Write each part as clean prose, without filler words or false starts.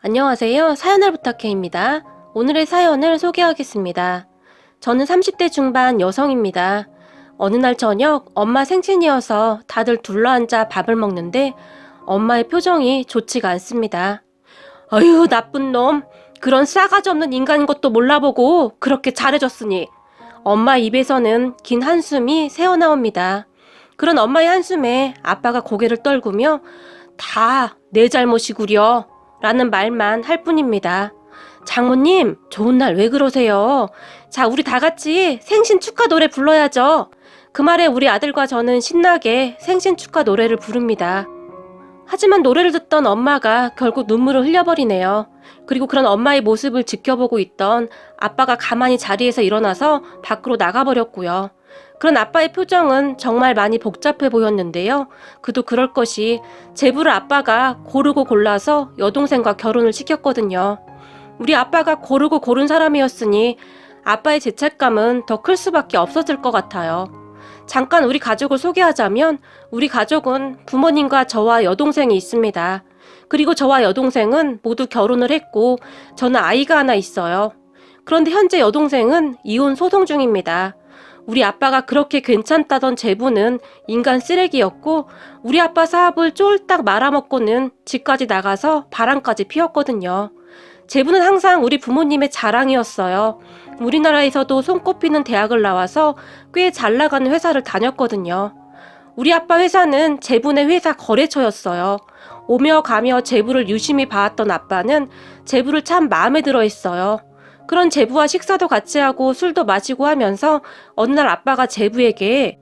안녕하세요. 사연을 부탁해입니다. 오늘의 사연을 소개하겠습니다. 저는 30대 중반 여성입니다. 어느 날 저녁 엄마 생신이어서 다들 둘러앉아 밥을 먹는데 엄마의 표정이 좋지가 않습니다. 어휴, 나쁜 놈. 그런 싸가지 없는 인간인 것도 몰라보고 그렇게 잘해줬으니. 엄마 입에서는 긴 한숨이 새어나옵니다. 그런 엄마의 한숨에 아빠가 고개를 떨구며 다 내 잘못이구려 라는 말만 할 뿐입니다. 장모님, 좋은 날 왜 그러세요? 자, 우리 다 같이 생신 축하 노래 불러야죠. 그 말에 우리 아들과 저는 신나게 생신 축하 노래를 부릅니다. 하지만 노래를 듣던 엄마가 결국 눈물을 흘려버리네요. 그리고 그런 엄마의 모습을 지켜보고 있던 아빠가 가만히 자리에서 일어나서 밖으로 나가버렸고요. 그런 아빠의 표정은 정말 많이 복잡해 보였는데요. 그도 그럴 것이 제부를 아빠가 고르고 골라서 여동생과 결혼을 시켰거든요. 우리 아빠가 고르고 고른 사람이었으니 아빠의 죄책감은 더 클 수밖에 없었을 것 같아요. 잠깐 우리 가족을 소개하자면 우리 가족은 부모님과 저와 여동생이 있습니다. 그리고 저와 여동생은 모두 결혼을 했고 저는 아이가 하나 있어요. 그런데 현재 여동생은 이혼 소송 중입니다. 우리 아빠가 그렇게 괜찮다던 제부는 인간 쓰레기였고 우리 아빠 사업을 쫄딱 말아먹고는 집까지 나가서 바람까지 피웠거든요. 제부는 항상 우리 부모님의 자랑이었어요. 우리나라에서도 손꼽히는 대학을 나와서 꽤 잘 나가는 회사를 다녔거든요. 우리 아빠 회사는 제부네 회사 거래처였어요. 오며 가며 제부를 유심히 봐왔던 아빠는 제부를 참 마음에 들어 했어요. 그런 제부와 식사도 같이 하고 술도 마시고 하면서 어느 날 아빠가 제부에게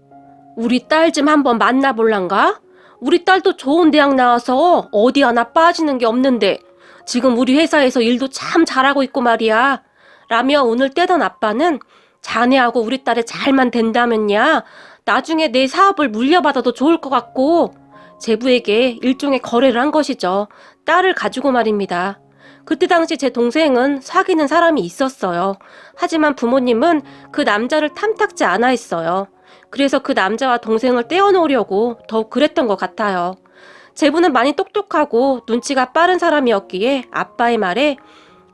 우리 딸 좀 한번 만나볼란가? 우리 딸도 좋은 대학 나와서 어디 하나 빠지는 게 없는데 지금 우리 회사에서 일도 참 잘하고 있고 말이야. 라며 운을 떼던 아빠는 자네하고 우리 딸이 잘만 된다면야 나중에 내 사업을 물려받아도 좋을 것 같고 제부에게 일종의 거래를 한 것이죠. 딸을 가지고 말입니다. 그때 당시 제 동생은 사귀는 사람이 있었어요. 하지만 부모님은 그 남자를 탐탁지 않아 했어요. 그래서 그 남자와 동생을 떼어놓으려고 더욱 그랬던 것 같아요. 제부는 많이 똑똑하고 눈치가 빠른 사람이었기에 아빠의 말에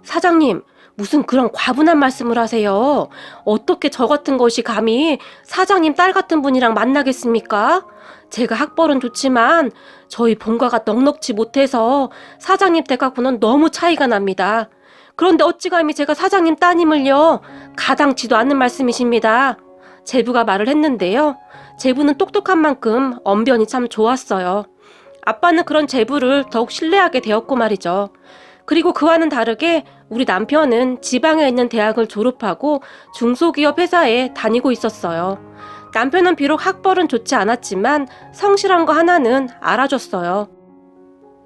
사장님, 무슨 그런 과분한 말씀을 하세요? 어떻게 저 같은 것이 감히 사장님 딸 같은 분이랑 만나겠습니까? 제가 학벌은 좋지만 저희 본가가 넉넉지 못해서 사장님 댁하고는 너무 차이가 납니다. 그런데 어찌 감히 제가 사장님 따님을요? 가당치도 않는 말씀이십니다. 제부가 말을 했는데요. 제부는 똑똑한 만큼 언변이 참 좋았어요. 아빠는 그런 제부를 더욱 신뢰하게 되었고 말이죠. 그리고 그와는 다르게 우리 남편은 지방에 있는 대학을 졸업하고 중소기업 회사에 다니고 있었어요. 남편은 비록 학벌은 좋지 않았지만 성실한 거 하나는 알아줬어요.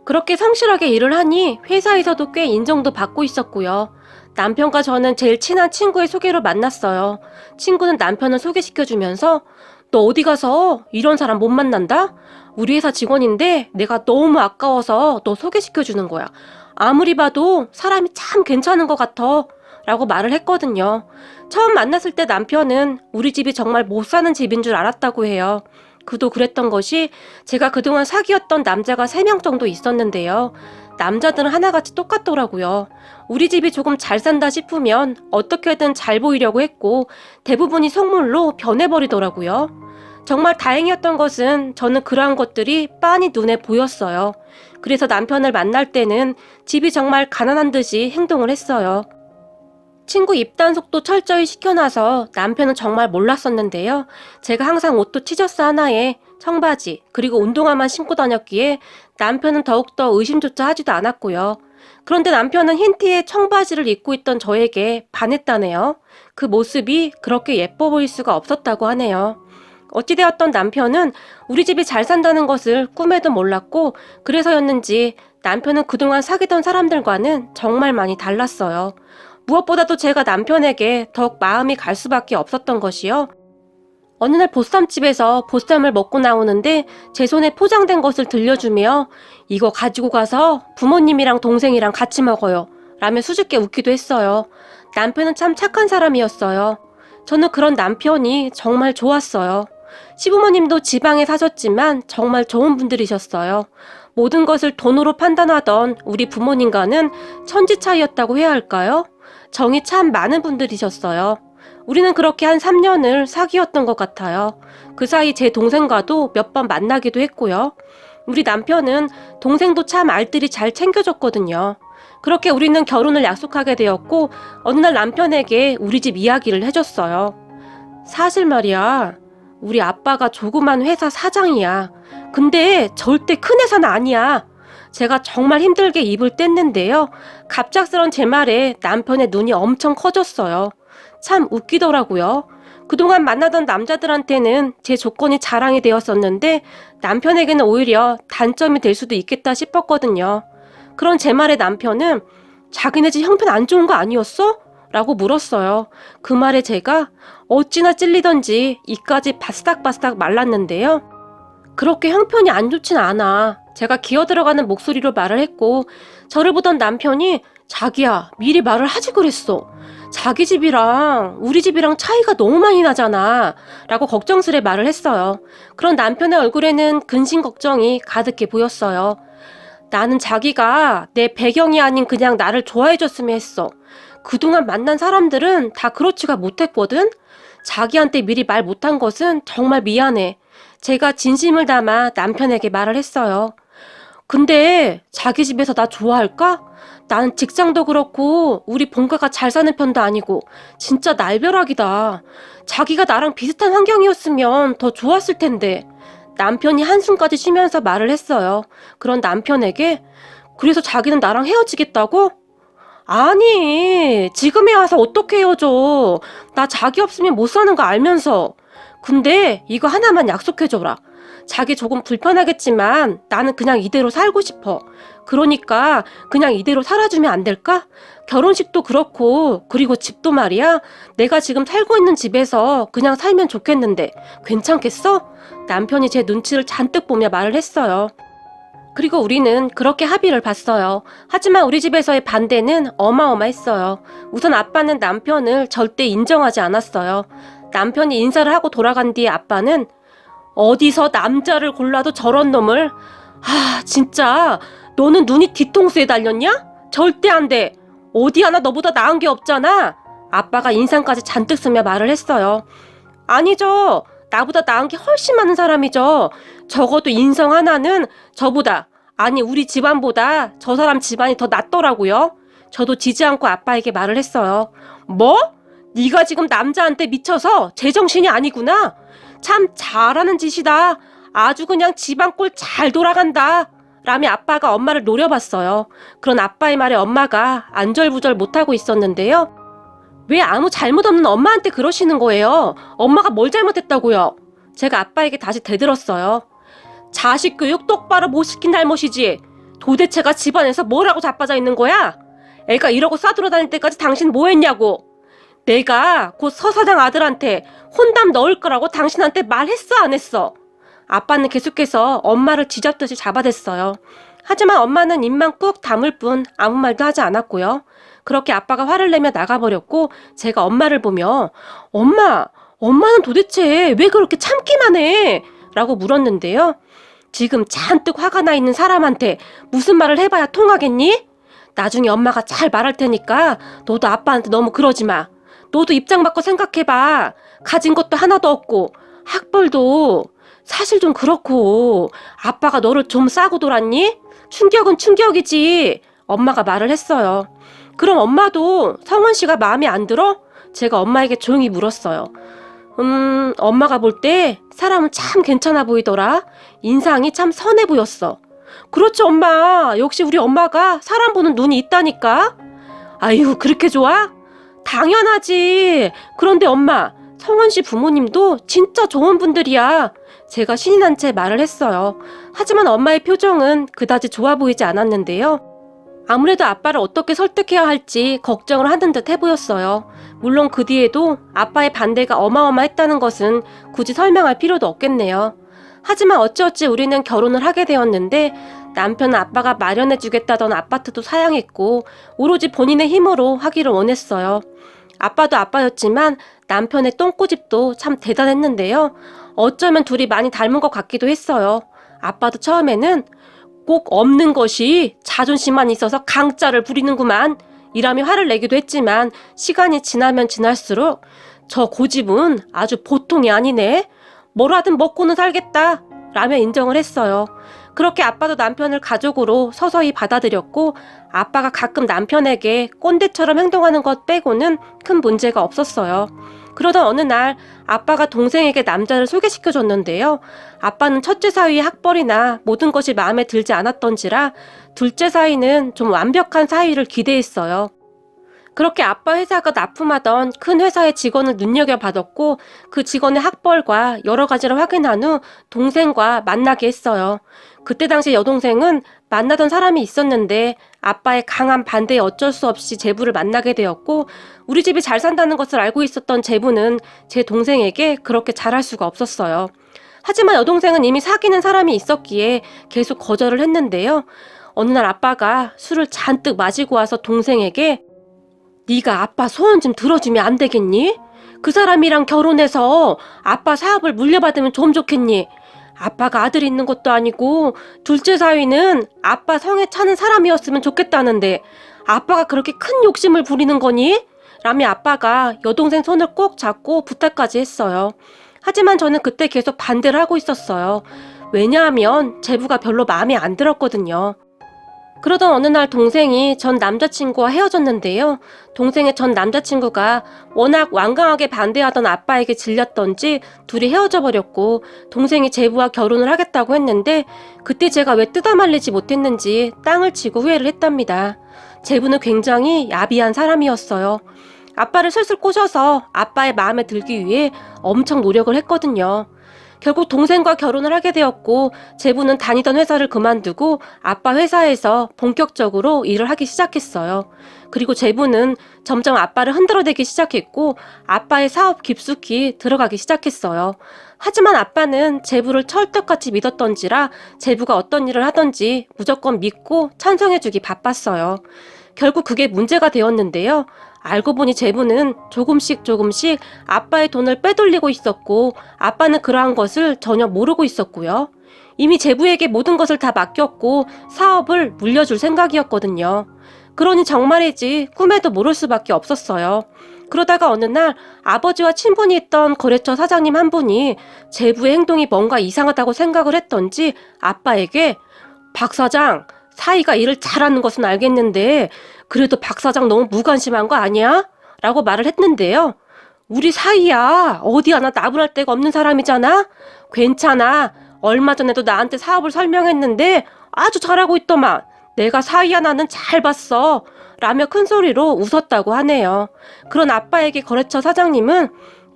그렇게 성실하게 일을 하니 회사에서도 꽤 인정도 받고 있었고요. 남편과 저는 제일 친한 친구의 소개로 만났어요. 친구는 남편을 소개시켜주면서 너 어디 가서 이런 사람 못 만난다? 우리 회사 직원인데 내가 너무 아까워서 너 소개시켜주는 거야. 아무리 봐도 사람이 참 괜찮은 것 같아 라고 말을 했거든요. 처음 만났을 때 남편은 우리 집이 정말 못 사는 집인 줄 알았다고 해요. 그도 그랬던 것이 제가 그동안 사귀었던 남자가 3명 정도 있었는데요. 남자들은 하나같이 똑같더라고요. 우리 집이 조금 잘 산다 싶으면 어떻게든 잘 보이려고 했고 대부분이 속물로 변해버리더라고요. 정말 다행이었던 것은 저는 그러한 것들이 빤히 눈에 보였어요. 그래서 남편을 만날 때는 집이 정말 가난한 듯이 행동을 했어요. 친구 입단속도 철저히 시켜놔서 남편은 정말 몰랐었는데요. 제가 항상 옷도 티셔츠 하나에 청바지 그리고 운동화만 신고 다녔기에 남편은 더욱더 의심조차 하지도 않았고요. 그런데 남편은 흰 티에 청바지를 입고 있던 저에게 반했다네요. 그 모습이 그렇게 예뻐 보일 수가 없었다고 하네요. 어찌되었던 남편은 우리 집이 잘 산다는 것을 꿈에도 몰랐고 그래서였는지 남편은 그동안 사귀던 사람들과는 정말 많이 달랐어요. 무엇보다도 제가 남편에게 더욱 마음이 갈 수밖에 없었던 것이요. 어느 날 보쌈집에서 보쌈을 먹고 나오는데 제 손에 포장된 것을 들려주며 이거 가지고 가서 부모님이랑 동생이랑 같이 먹어요 라며 수줍게 웃기도 했어요. 남편은 참 착한 사람이었어요. 저는 그런 남편이 정말 좋았어요. 시부모님도 지방에 사셨지만 정말 좋은 분들이셨어요. 모든 것을 돈으로 판단하던 우리 부모님과는 천지 차이였다고 해야 할까요? 정이 참 많은 분들이셨어요. 우리는 그렇게 한 3년을 사귀었던 것 같아요. 그 사이 제 동생과도 몇 번 만나기도 했고요. 우리 남편은 동생도 참 알뜰히 잘 챙겨줬거든요. 그렇게 우리는 결혼을 약속하게 되었고 어느 날 남편에게 우리 집 이야기를 해줬어요. 사실 말이야, 우리 아빠가 조그만 회사 사장이야. 근데 절대 큰 회사는 아니야. 제가 정말 힘들게 입을 뗐는데요. 갑작스런 제 말에 남편의 눈이 엄청 커졌어요. 참 웃기더라고요. 그동안 만나던 남자들한테는 제 조건이 자랑이 되었었는데 남편에게는 오히려 단점이 될 수도 있겠다 싶었거든요. 그런 제 말에 남편은 자기네 집 형편 안 좋은 거 아니었어? 라고 물었어요. 그 말에 제가 어찌나 찔리던지 입까지 바스닥바스닥 말랐는데요. 그렇게 형편이 안 좋진 않아. 제가 기어들어가는 목소리로 말을 했고 저를 보던 남편이 자기야 미리 말을 하지 그랬어. 자기 집이랑 우리 집이랑 차이가 너무 많이 나잖아 라고 걱정스레 말을 했어요. 그런 남편의 얼굴에는 근심 걱정이 가득해 보였어요. 나는 자기가 내 배경이 아닌 그냥 나를 좋아해줬으면 했어. 그동안 만난 사람들은 다 그렇지가 못했거든. 자기한테 미리 말 못한 것은 정말 미안해. 제가 진심을 담아 남편에게 말을 했어요. 근데 자기 집에서 나 좋아할까? 나는 직장도 그렇고 우리 본가가 잘 사는 편도 아니고 진짜 날벼락이다. 자기가 나랑 비슷한 환경이었으면 더 좋았을 텐데. 남편이 한숨까지 쉬면서 말을 했어요. 그런 남편에게 그래서 자기는 나랑 헤어지겠다고? 아니, 지금에 와서 어떻게 헤어져? 나 자기 없으면 못 사는 거 알면서. 근데 이거 하나만 약속해줘라. 자기 조금 불편하겠지만 나는 그냥 이대로 살고 싶어. 그러니까 그냥 이대로 살아주면 안 될까? 결혼식도 그렇고 그리고 집도 말이야. 내가 지금 살고 있는 집에서 그냥 살면 좋겠는데 괜찮겠어? 남편이 제 눈치를 잔뜩 보며 말을 했어요. 그리고 우리는 그렇게 합의를 봤어요. 하지만 우리 집에서의 반대는 어마어마했어요. 우선 아빠는 남편을 절대 인정하지 않았어요. 남편이 인사를 하고 돌아간 뒤에 아빠는 어디서 남자를 골라도 저런 놈을 진짜 너는 눈이 뒤통수에 달렸냐? 절대 안 돼. 어디 하나 너보다 나은 게 없잖아. 아빠가 인상까지 잔뜩 쓰며 말을 했어요. 아니죠. 나보다 나은 게 훨씬 많은 사람이죠. 적어도 인성 하나는 저보다, 아니 우리 집안보다 저 사람 집안이 더 낫더라고요. 저도 지지 않고 아빠에게 말을 했어요. 뭐? 네가 지금 남자한테 미쳐서 제정신이 아니구나. 참 잘하는 짓이다. 아주 그냥 집안 꼴 잘 돌아간다. 라며 아빠가 엄마를 노려봤어요. 그런 아빠의 말에 엄마가 안절부절 못하고 있었는데요. 왜 아무 잘못 없는 엄마한테 그러시는 거예요? 엄마가 뭘 잘못했다고요? 제가 아빠에게 다시 대들었어요. 자식 교육 똑바로 못 시킨 잘못이지. 도대체가 집안에서 뭐라고 자빠져 있는 거야? 애가 이러고 싸돌아다닐 때까지 당신 뭐 했냐고. 내가 곧 서사장 아들한테 혼담 넣을 거라고 당신한테 말했어 안 했어? 아빠는 계속해서 엄마를 쥐잡듯이 잡아댔어요. 하지만 엄마는 입만 꾹 다물 뿐 아무 말도 하지 않았고요. 그렇게 아빠가 화를 내며 나가버렸고 제가 엄마를 보며 엄마는 도대체 왜 그렇게 참기만 해? 라고 물었는데요. 지금 잔뜩 화가 나 있는 사람한테 무슨 말을 해봐야 통하겠니? 나중에 엄마가 잘 말할 테니까 너도 아빠한테 너무 그러지 마. 너도 입장 바꿔 생각해봐. 가진 것도 하나도 없고 학벌도 사실 좀 그렇고 아빠가 너를 좀 싸고 돌았니? 충격은 충격이지. 엄마가 말을 했어요. 그럼 엄마도 성원 씨가 마음에 안 들어? 제가 엄마에게 조용히 물었어요. 엄마가 볼 때 사람은 참 괜찮아 보이더라. 인상이 참 선해 보였어. 그렇죠 엄마. 역시 우리 엄마가 사람 보는 눈이 있다니까. 아유 그렇게 좋아? 당연하지. 그런데 엄마, 성원 씨 부모님도 진짜 좋은 분들이야. 제가 신이 난 채 말을 했어요. 하지만 엄마의 표정은 그다지 좋아 보이지 않았는데요. 아무래도 아빠를 어떻게 설득해야 할지 걱정을 하는 듯 해보였어요. 물론 그 뒤에도 아빠의 반대가 어마어마했다는 것은 굳이 설명할 필요도 없겠네요. 하지만 어찌어찌 우리는 결혼을 하게 되었는데 남편은 아빠가 마련해주겠다던 아파트도 사양했고 오로지 본인의 힘으로 하기를 원했어요. 아빠도 아빠였지만 남편의 똥꼬집도 참 대단했는데요. 어쩌면 둘이 많이 닮은 것 같기도 했어요. 아빠도 처음에는 꼭 없는 것이 자존심만 있어서 강짜를 부리는구만. 이라며 화를 내기도 했지만 시간이 지나면 지날수록 저 고집은 아주 보통이 아니네. 뭐라든 먹고는 살겠다. 라며 인정을 했어요. 그렇게 아빠도 남편을 가족으로 서서히 받아들였고 아빠가 가끔 남편에게 꼰대처럼 행동하는 것 빼고는 큰 문제가 없었어요. 그러던 어느 날 아빠가 동생에게 남자를 소개시켜줬는데요. 아빠는 첫째 사위의 학벌이나 모든 것이 마음에 들지 않았던지라 둘째 사위는 좀 완벽한 사위를 기대했어요. 그렇게 아빠 회사가 납품하던 큰 회사의 직원을 눈여겨봤었고 그 직원의 학벌과 여러 가지를 확인한 후 동생과 만나게 했어요. 그때 당시 여동생은 만나던 사람이 있었는데 아빠의 강한 반대에 어쩔 수 없이 제부를 만나게 되었고 우리 집이 잘 산다는 것을 알고 있었던 제부는 제 동생에게 그렇게 잘할 수가 없었어요. 하지만 여동생은 이미 사귀는 사람이 있었기에 계속 거절을 했는데요. 어느 날 아빠가 술을 잔뜩 마시고 와서 동생에게 네가 아빠 소원 좀 들어주면 안 되겠니? 그 사람이랑 결혼해서 아빠 사업을 물려받으면 좀 좋겠니? 아빠가 아들이 있는 것도 아니고 둘째 사위는 아빠 성에 차는 사람이었으면 좋겠다는데 아빠가 그렇게 큰 욕심을 부리는 거니? 라며 아빠가 여동생 손을 꼭 잡고 부탁까지 했어요. 하지만 저는 그때 계속 반대를 하고 있었어요. 왜냐하면 제부가 별로 마음에 안 들었거든요. 그러던 어느 날 동생이 전 남자친구와 헤어졌는데요. 동생의 전 남자친구가 워낙 완강하게 반대하던 아빠에게 질렸던지 둘이 헤어져 버렸고 동생이 제부와 결혼을 하겠다고 했는데 그때 제가 왜 뜯어말리지 못했는지 땅을 치고 후회를 했답니다. 제부는 굉장히 야비한 사람이었어요. 아빠를 슬슬 꼬셔서 아빠의 마음에 들기 위해 엄청 노력을 했거든요. 결국 동생과 결혼을 하게 되었고 제부는 다니던 회사를 그만두고 아빠 회사에서 본격적으로 일을 하기 시작했어요. 그리고 제부는 점점 아빠를 흔들어대기 시작했고 아빠의 사업 깊숙이 들어가기 시작했어요. 하지만 아빠는 제부를 철떡같이 믿었던지라 제부가 어떤 일을 하든지 무조건 믿고 찬성해주기 바빴어요. 결국 그게 문제가 되었는데요. 알고 보니 제부는 조금씩 아빠의 돈을 빼돌리고 있었고 아빠는 그러한 것을 전혀 모르고 있었고요. 이미 제부에게 모든 것을 다 맡겼고 사업을 물려줄 생각이었거든요. 그러니 정말이지 꿈에도 모를 수밖에 없었어요. 그러다가 어느 날 아버지와 친분이 있던 거래처 사장님 한 분이 제부의 행동이 뭔가 이상하다고 생각을 했던지 아빠에게 박 사장, 사이가 일을 잘하는 것은 알겠는데 그래도 박 사장 너무 무관심한 거 아니야? 라고 말을 했는데요. 우리 사이야. 어디 하나 나분할 데가 없는 사람이잖아? 괜찮아. 얼마 전에도 나한테 사업을 설명했는데 아주 잘하고 있더만. 내가 사이 하나는 잘 봤어. 라며 큰 소리로 웃었다고 하네요. 그런 아빠에게 거래처 사장님은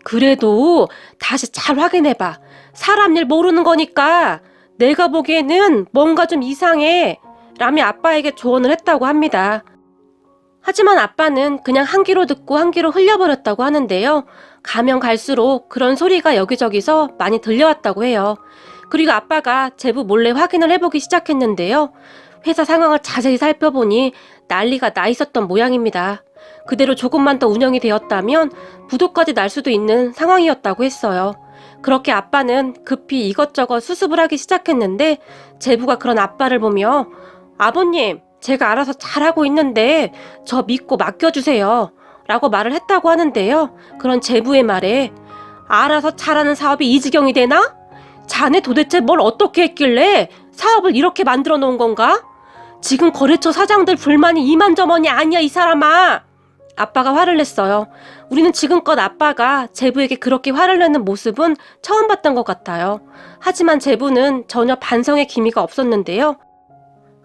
그래도 다시 잘 확인해봐. 사람 일 모르는 거니까 내가 보기에는 뭔가 좀 이상해. 라며 아빠에게 조언을 했다고 합니다. 하지만 아빠는 그냥 한 귀로 듣고 한 귀로 흘려버렸다고 하는데요. 가면 갈수록 그런 소리가 여기저기서 많이 들려왔다고 해요. 그리고 아빠가 제부 몰래 확인을 해보기 시작했는데요. 회사 상황을 자세히 살펴보니 난리가 나 있었던 모양입니다. 그대로 조금만 더 운영이 되었다면 부도까지 날 수도 있는 상황이었다고 했어요. 그렇게 아빠는 급히 이것저것 수습을 하기 시작했는데 제부가 그런 아빠를 보며 아버님, 제가 알아서 잘하고 있는데 저 믿고 맡겨주세요. 라고 말을 했다고 하는데요. 그런 제부의 말에 알아서 잘하는 사업이 이 지경이 되나? 자네 도대체 뭘 어떻게 했길래 사업을 이렇게 만들어 놓은 건가? 지금 거래처 사장들 불만이 이만저만이 아니야 이 사람아. 아빠가 화를 냈어요. 우리는 지금껏 아빠가 제부에게 그렇게 화를 내는 모습은 처음 봤던 것 같아요. 하지만 제부는 전혀 반성의 기미가 없었는데요.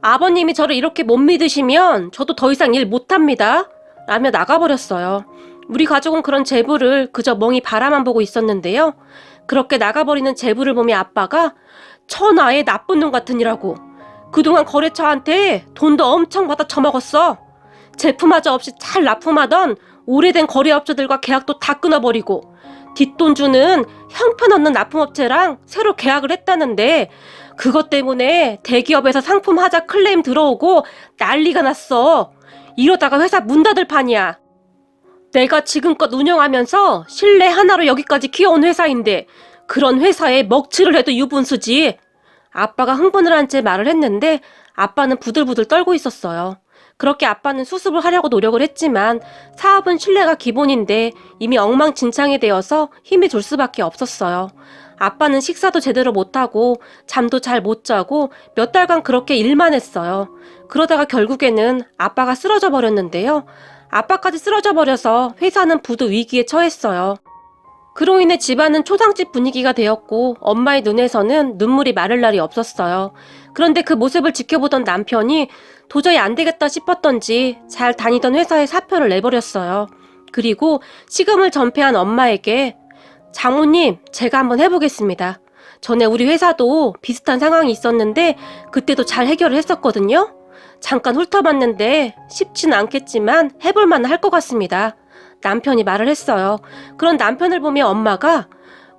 아버님이 저를 이렇게 못 믿으시면 저도 더 이상 일 못합니다. 라며 나가버렸어요. 우리 가족은 그런 제부를 그저 멍이 바라만 보고 있었는데요. 그렇게 나가버리는 제부를 보며 아빠가 천하의 나쁜 놈 같으니라고. 그동안 거래처한테 돈도 엄청 받아 처먹었어. 제품마저 없이 잘 납품하던 오래된 거래업체들과 계약도 다 끊어버리고 뒷돈 주는 형편없는 납품업체랑 새로 계약을 했다는데 그것 때문에 대기업에서 상품 하자 클레임 들어오고 난리가 났어. 이러다가 회사 문 닫을 판이야. 내가 지금껏 운영하면서 신뢰 하나로 여기까지 키워온 회사인데 그런 회사에 먹칠을 해도 유분수지. 아빠가 흥분을 한 채 말을 했는데 아빠는 부들부들 떨고 있었어요. 그렇게 아빠는 수습을 하려고 노력을 했지만 사업은 신뢰가 기본인데 이미 엉망진창이 되어서 힘이 들 수밖에 없었어요. 아빠는 식사도 제대로 못하고 잠도 잘 못 자고 몇 달간 그렇게 일만 했어요. 그러다가 결국에는 아빠가 쓰러져 버렸는데요. 아빠까지 쓰러져 버려서 회사는 부도 위기에 처했어요. 그로 인해 집안은 초상집 분위기가 되었고 엄마의 눈에서는 눈물이 마를 날이 없었어요. 그런데 그 모습을 지켜보던 남편이 도저히 안 되겠다 싶었던지 잘 다니던 회사에 사표를 내버렸어요. 그리고 시금을 전폐한 엄마에게 장모님, 제가 한번 해보겠습니다. 전에 우리 회사도 비슷한 상황이 있었는데 그때도 잘 해결을 했었거든요. 잠깐 훑어봤는데 쉽지는 않겠지만 해볼만 할 것 같습니다. 남편이 말을 했어요. 그런 남편을 보며 엄마가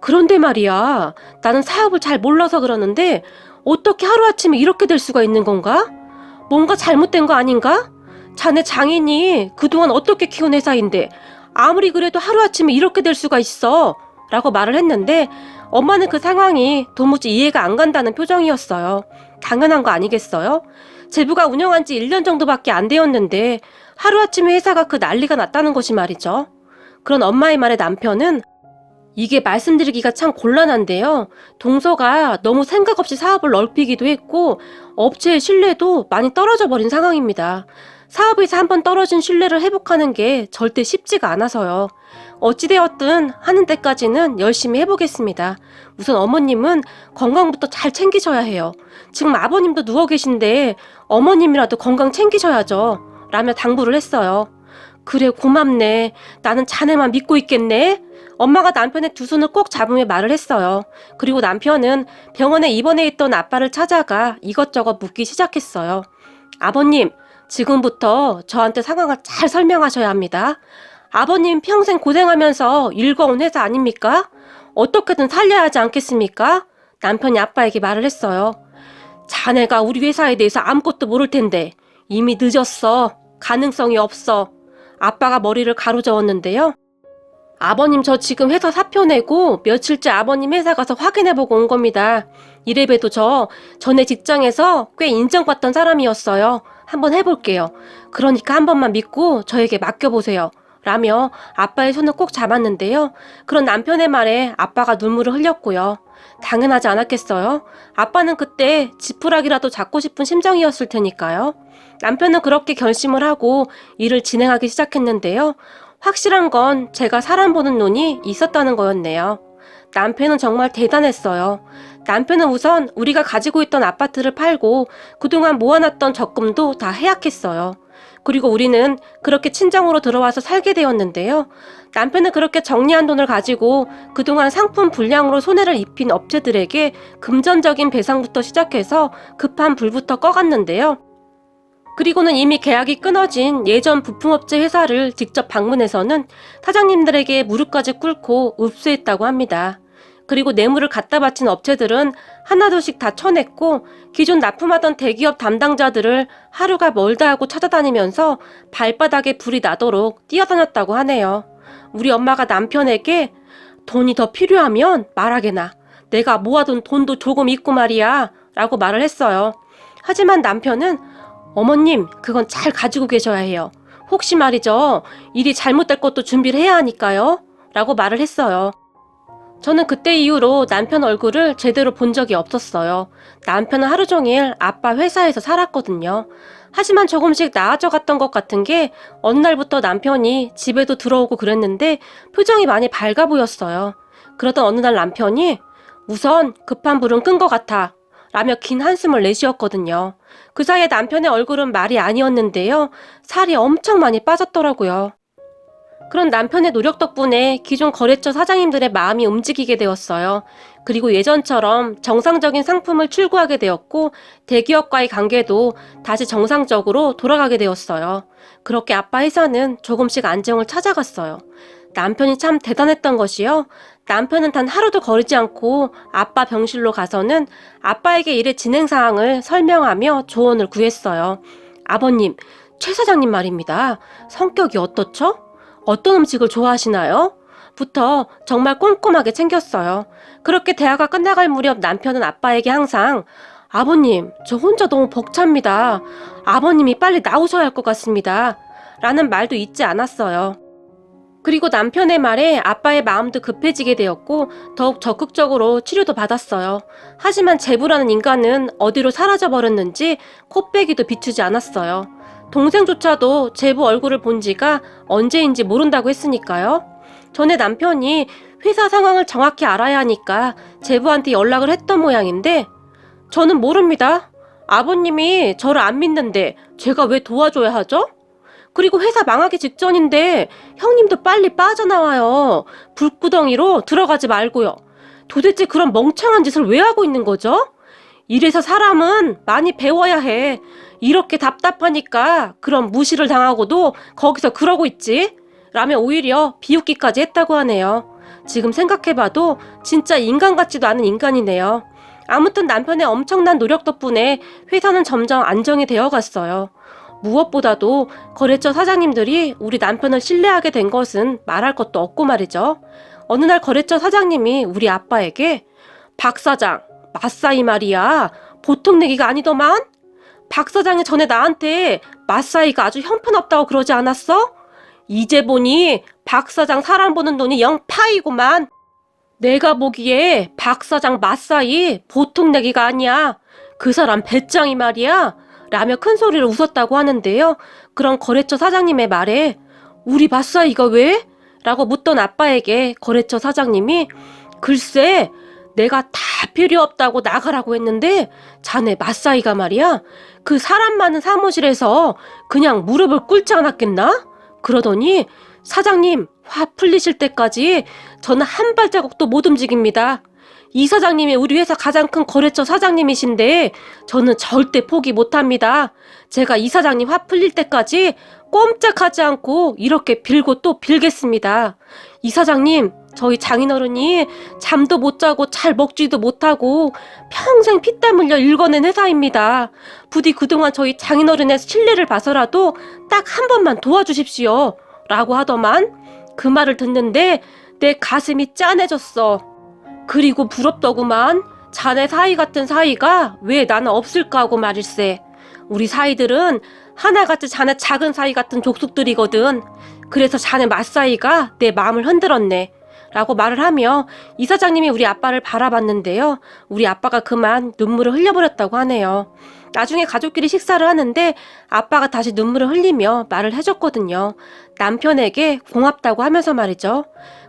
그런데 말이야, 나는 사업을 잘 몰라서 그러는데 어떻게 하루아침에 이렇게 될 수가 있는 건가? 뭔가 잘못된 거 아닌가? 자네 장인이 그동안 어떻게 키운 회사인데 아무리 그래도 하루아침에 이렇게 될 수가 있어 라고 말을 했는데 엄마는 그 상황이 도무지 이해가 안 간다는 표정이었어요. 당연한 거 아니겠어요? 제부가 운영한 지 1년 정도밖에 안 되었는데 하루아침에 회사가 그 난리가 났다는 것이 말이죠. 그런 엄마의 말에 남편은 이게 말씀드리기가 참 곤란한데요. 동서가 너무 생각 없이 사업을 넓히기도 했고 업체의 신뢰도 많이 떨어져 버린 상황입니다. 사업에서 한번 떨어진 신뢰를 회복하는 게 절대 쉽지가 않아서요. 어찌되었든 하는 때까지는 열심히 해보겠습니다. 우선 어머님은 건강부터 잘 챙기셔야 해요. 지금 아버님도 누워 계신데 어머님이라도 건강 챙기셔야죠. 라며 당부를 했어요. 그래 고맙네. 나는 자네만 믿고 있겠네. 엄마가 남편의 두 손을 꼭 잡으며 말을 했어요. 그리고 남편은 병원에 입원해 있던 아빠를 찾아가 이것저것 묻기 시작했어요. 아버님, 지금부터 저한테 상황을 잘 설명하셔야 합니다. 아버님 평생 고생하면서 일궈온 회사 아닙니까? 어떻게든 살려야 하지 않겠습니까? 남편이 아빠에게 말을 했어요. 자네가 우리 회사에 대해서 아무것도 모를 텐데 이미 늦었어. 가능성이 없어. 아빠가 머리를 가로저었는데요. 아버님 저 지금 회사 사표 내고 며칠째 아버님 회사 가서 확인해보고 온 겁니다. 이래봬도 저 전에 직장에서 꽤 인정받던 사람이었어요. 한번 해볼게요. 그러니까 한 번만 믿고 저에게 맡겨보세요. 라며 아빠의 손을 꼭 잡았는데요. 그런 남편의 말에 아빠가 눈물을 흘렸고요. 당연하지 않았겠어요? 아빠는 그때 지푸라기라도 잡고 싶은 심정이었을 테니까요. 남편은 그렇게 결심을 하고 일을 진행하기 시작했는데요. 확실한 건 제가 사람 보는 눈이 있었다는 거였네요. 남편은 정말 대단했어요. 남편은 우선 우리가 가지고 있던 아파트를 팔고 그동안 모아놨던 적금도 다 해약했어요. 그리고 우리는 그렇게 친정으로 들어와서 살게 되었는데요. 남편은 그렇게 정리한 돈을 가지고 그동안 상품 불량으로 손해를 입힌 업체들에게 금전적인 배상부터 시작해서 급한 불부터 꺼갔는데요. 그리고는 이미 계약이 끊어진 예전 부품업체 회사를 직접 방문해서는 사장님들에게 무릎까지 꿇고 읍수했다고 합니다. 그리고 뇌물을 갖다 바친 업체들은 하나둘씩 다 쳐냈고 기존 납품하던 대기업 담당자들을 하루가 멀다 하고 찾아다니면서 발바닥에 불이 나도록 뛰어다녔다고 하네요. 우리 엄마가 남편에게 돈이 더 필요하면 말하게나. 내가 모아둔 돈도 조금 있고 말이야 라고 말을 했어요. 하지만 남편은 어머님, 그건 잘 가지고 계셔야 해요. 혹시 말이죠. 일이 잘못될 것도 준비를 해야 하니까요. 라고 말을 했어요. 저는 그때 이후로 남편 얼굴을 제대로 본 적이 없었어요. 남편은 하루 종일 아빠 회사에서 살았거든요. 하지만 조금씩 나아져 갔던 것 같은 게 어느 날부터 남편이 집에도 들어오고 그랬는데 표정이 많이 밝아 보였어요. 그러던 어느 날 남편이 우선 급한 불은 끈 것 같아. 라며 긴 한숨을 내쉬었거든요. 그 사이에 남편의 얼굴은 말이 아니었는데요. 살이 엄청 많이 빠졌더라고요. 그런 남편의 노력 덕분에 기존 거래처 사장님들의 마음이 움직이게 되었어요. 그리고 예전처럼 정상적인 상품을 출고하게 되었고 대기업과의 관계도 다시 정상적으로 돌아가게 되었어요. 그렇게 아빠 회사는 조금씩 안정을 찾아갔어요. 남편이 참 대단했던 것이요. 남편은 단 하루도 거르지 않고 아빠 병실로 가서는 아빠에게 일의 진행 사항을 설명하며 조언을 구했어요. 아버님, 최 사장님 말입니다. 성격이 어떻죠? 어떤 음식을 좋아하시나요? 부터 정말 꼼꼼하게 챙겼어요. 그렇게 대화가 끝나갈 무렵 남편은 아빠에게 항상 아버님, 저 혼자 너무 벅찹니다. 아버님이 빨리 나오셔야 할 것 같습니다. 라는 말도 잊지 않았어요. 그리고 남편의 말에 아빠의 마음도 급해지게 되었고 더욱 적극적으로 치료도 받았어요. 하지만 제부라는 인간은 어디로 사라져버렸는지 코빼기도 비추지 않았어요. 동생조차도 제부 얼굴을 본 지가 언제인지 모른다고 했으니까요. 전에 남편이 회사 상황을 정확히 알아야 하니까 제부한테 연락을 했던 모양인데 저는 모릅니다. 아버님이 저를 안 믿는데 제가 왜 도와줘야 하죠? 그리고 회사 망하기 직전인데 형님도 빨리 빠져나와요. 불구덩이로 들어가지 말고요. 도대체 그런 멍청한 짓을 왜 하고 있는 거죠? 이래서 사람은 많이 배워야 해. 이렇게 답답하니까 그런 무시를 당하고도 거기서 그러고 있지. 라며 오히려 비웃기까지 했다고 하네요. 지금 생각해봐도 진짜 인간 같지도 않은 인간이네요. 아무튼 남편의 엄청난 노력 덕분에 회사는 점점 안정이 되어 갔어요. 무엇보다도 거래처 사장님들이 우리 남편을 신뢰하게 된 것은 말할 것도 없고 말이죠. 어느 날 거래처 사장님이 우리 아빠에게 박 사장, 맞사이 말이야. 보통 내기가 아니더만? 박 사장이 전에 나한테 맞사이가 아주 형편없다고 그러지 않았어? 이제 보니 박 사장 사람 보는 눈이 영 파이구만. 내가 보기에 박 사장 맞사이 보통 내기가 아니야. 그 사람 배짱이 말이야. 라며 큰 소리를 웃었다고 하는데요. 그런 거래처 사장님의 말에 우리 맞사이가 왜? 라고 묻던 아빠에게 거래처 사장님이 글쎄 내가 다 필요 없다고 나가라고 했는데 자네 맞사이가 말이야. 그 사람 많은 사무실에서 그냥 무릎을 꿇지 않았겠나? 그러더니 사장님 화 풀리실 때까지 저는 한 발자국도 못 움직입니다. 이 사장님이 우리 회사 가장 큰 거래처 사장님이신데 저는 절대 포기 못합니다. 제가 이 사장님 화 풀릴 때까지 꼼짝하지 않고 이렇게 빌고 또 빌겠습니다. 이 사장님, 저희 장인어른이 잠도 못 자고 잘 먹지도 못하고 평생 피땀 흘려 일궈낸 회사입니다. 부디 그동안 저희 장인어른의 신뢰를 봐서라도 딱 한 번만 도와주십시오. 라고 하더만 그 말을 듣는데 내 가슴이 짠해졌어. 그리고 부럽더구만. 자네 사이 같은 사이가 왜 나는 없을까 하고 말일세. 우리 사이들은 하나같이 자네 작은 사이 같은 족속들이거든. 그래서 자네 맞사이가 내 마음을 흔들었네. 라고 말을 하며 이 사장님이 우리 아빠를 바라봤는데요. 우리 아빠가 그만 눈물을 흘려버렸다고 하네요. 나중에 가족끼리 식사를 하는데 아빠가 다시 눈물을 흘리며 말을 해줬거든요. 남편에게 고맙다고 하면서 말이죠.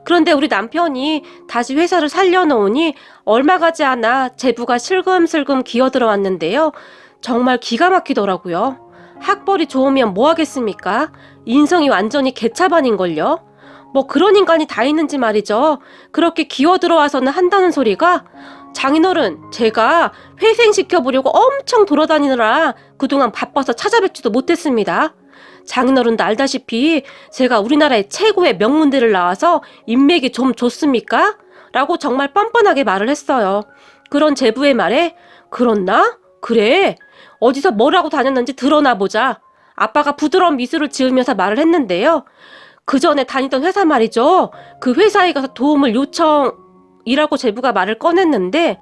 그런데 우리 남편이 다시 회사를 살려놓으니 얼마 가지 않아 제부가 슬금슬금 기어들어왔는데요. 정말 기가 막히더라고요. 학벌이 좋으면 뭐 하겠습니까? 인성이 완전히 개차반인걸요. 뭐 그런 인간이 다 있는지 말이죠. 그렇게 기어들어와서는 한다는 소리가 장인어른, 제가 회생시켜보려고 엄청 돌아다니느라 그동안 바빠서 찾아뵙지도 못했습니다. 장인어른도 알다시피 제가 우리나라의 최고의 명문대를 나와서 인맥이 좀 좋습니까? 라고 정말 뻔뻔하게 말을 했어요. 그런 제부의 말에 그렇나? 그래? 어디서 뭘 하고 다녔는지 드러나 보자. 아빠가 부드러운 미소를 지으면서 말을 했는데요. 그 전에 다니던 회사 말이죠. 그 회사에 가서 도움을 요청이라고 제부가 말을 꺼냈는데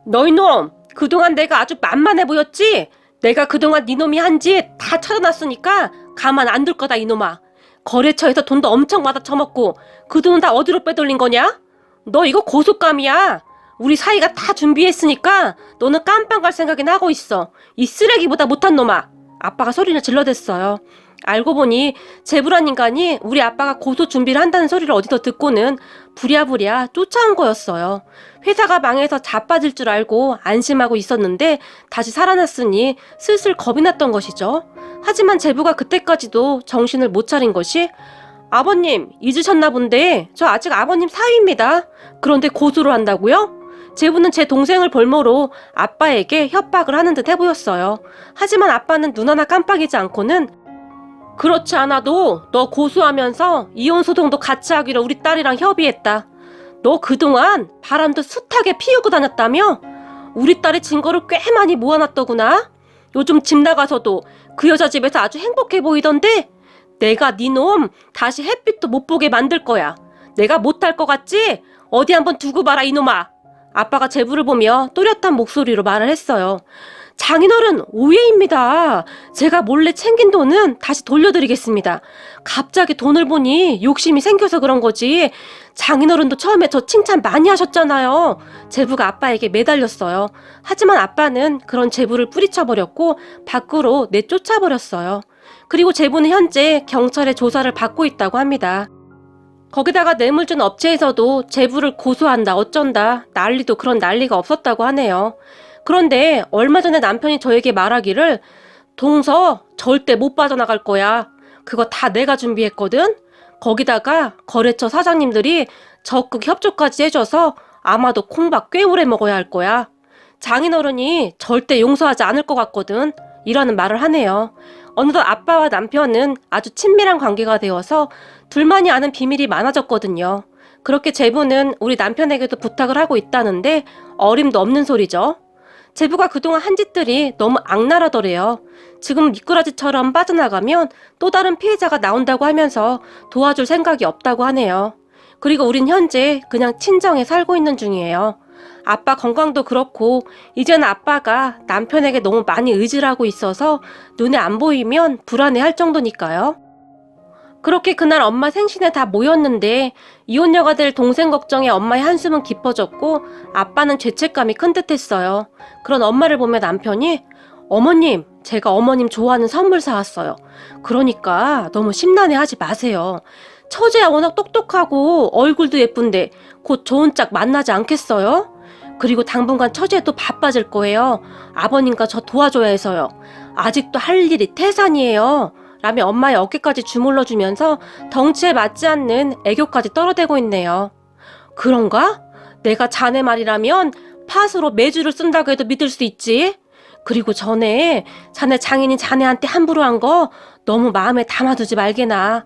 너희 놈! 그동안 내가 아주 만만해 보였지? 내가 그동안 네 놈이 한 짓 다 찾아놨으니까 가만 안 둘 거다 이놈아. 거래처에서 돈도 엄청 받아 처먹고 그 돈은 다 어디로 빼돌린 거냐? 너 이거 고속감이야. 우리 사이가 다 준비했으니까 너는 깜빵 갈 생각이나 하고 있어. 이 쓰레기보다 못한 놈아. 아빠가 소리를 질러댔어요. 알고 보니 제부란 인간이 우리 아빠가 고소 준비를 한다는 소리를 어디서 듣고는 부랴부랴 쫓아온 거였어요. 회사가 망해서 자빠질 줄 알고 안심하고 있었는데 다시 살아났으니 슬슬 겁이 났던 것이죠. 하지만 제부가 그때까지도 정신을 못 차린 것이 아버님 잊으셨나 본데 저 아직 아버님 사위입니다. 그런데 고소를 한다고요? 제부는 제 동생을 볼모로 아빠에게 협박을 하는 듯 해보였어요. 하지만 아빠는 눈 하나 깜빡이지 않고는 그렇지 않아도 너 고소하면서 이혼소송도 같이 하기로 우리 딸이랑 협의했다. 너 그동안 바람도 숱하게 피우고 다녔다며? 우리 딸의 증거를 꽤 많이 모아놨더구나. 요즘 집 나가서도 그 여자 집에서 아주 행복해 보이던데 내가 네 놈 다시 햇빛도 못 보게 만들 거야. 내가 못할 것 같지? 어디 한번 두고 봐라 이놈아. 아빠가 제부를 보며 또렷한 목소리로 말을 했어요. 장인어른, 오해입니다. 제가 몰래 챙긴 돈은 다시 돌려드리겠습니다. 갑자기 돈을 보니 욕심이 생겨서 그런 거지. 장인어른도 처음에 저 칭찬 많이 하셨잖아요. 제부가 아빠에게 매달렸어요. 하지만 아빠는 그런 제부를 뿌리쳐버렸고 밖으로 내쫓아버렸어요. 그리고 제부는 현재 경찰의 조사를 받고 있다고 합니다. 거기다가 뇌물 준 업체에서도 제부를 고소한다 어쩐다 난리도 그런 난리가 없었다고 하네요. 그런데 얼마 전에 남편이 저에게 말하기를 동서 절대 못 빠져나갈 거야. 그거 다 내가 준비했거든. 거기다가 거래처 사장님들이 적극 협조까지 해줘서 아마도 콩밥 꽤 오래 먹어야 할 거야. 장인어른이 절대 용서하지 않을 것 같거든. 이라는 말을 하네요. 어느덧 아빠와 남편은 아주 친밀한 관계가 되어서 둘만이 아는 비밀이 많아졌거든요. 그렇게 제부는 우리 남편에게도 부탁을 하고 있다는데 어림도 없는 소리죠. 제부가 그동안 한 짓들이 너무 악랄하더래요. 지금 미꾸라지처럼 빠져나가면 또 다른 피해자가 나온다고 하면서 도와줄 생각이 없다고 하네요. 그리고 우린 현재 그냥 친정에 살고 있는 중이에요. 아빠 건강도 그렇고 이제는 아빠가 남편에게 너무 많이 의지를 하고 있어서 눈에 안 보이면 불안해할 정도니까요. 그렇게 그날 엄마 생신에 다 모였는데 이혼녀가 될 동생 걱정에 엄마의 한숨은 깊어졌고 아빠는 죄책감이 큰 듯했어요. 그런 엄마를 보며 남편이 어머님, 제가 어머님 좋아하는 선물 사왔어요. 그러니까 너무 심란해하지 마세요. 처제야 워낙 똑똑하고 얼굴도 예쁜데 곧 좋은 짝 만나지 않겠어요? 그리고 당분간 처제도 바빠질 거예요. 아버님과 저 도와줘야 해서요. 아직도 할 일이 태산이에요. 라며 엄마의 어깨까지 주물러주면서 덩치에 맞지 않는 애교까지 떨어대고 있네요. 그런가? 내가 자네 말이라면 팥으로 매주를 쓴다고 해도 믿을 수 있지? 그리고 전에 자네 장인이 자네한테 함부로 한 거 너무 마음에 담아두지 말게나.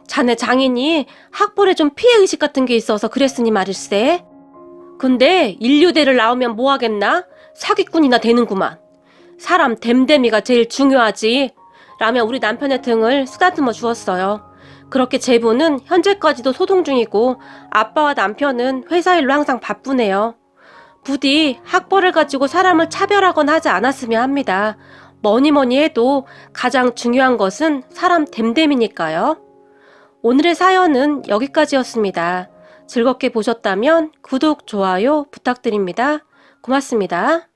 자네 장인이 학벌에 좀 피해의식 같은 게 있어서 그랬으니 말일세. 근데 인류대를 나오면 뭐 하겠나? 사기꾼이나 되는구만. 사람 댐댐이가 제일 중요하지. 라며 우리 남편의 등을 쓰다듬어 주었어요. 그렇게 제부는 현재까지도 소동 중이고 아빠와 남편은 회사 일로 항상 바쁘네요. 부디 학벌을 가지고 사람을 차별하거나 하지 않았으면 합니다. 뭐니 해도 가장 중요한 것은 사람 댐댐이니까요. 오늘의 사연은 여기까지였습니다. 즐겁게 보셨다면 구독, 좋아요 부탁드립니다. 고맙습니다.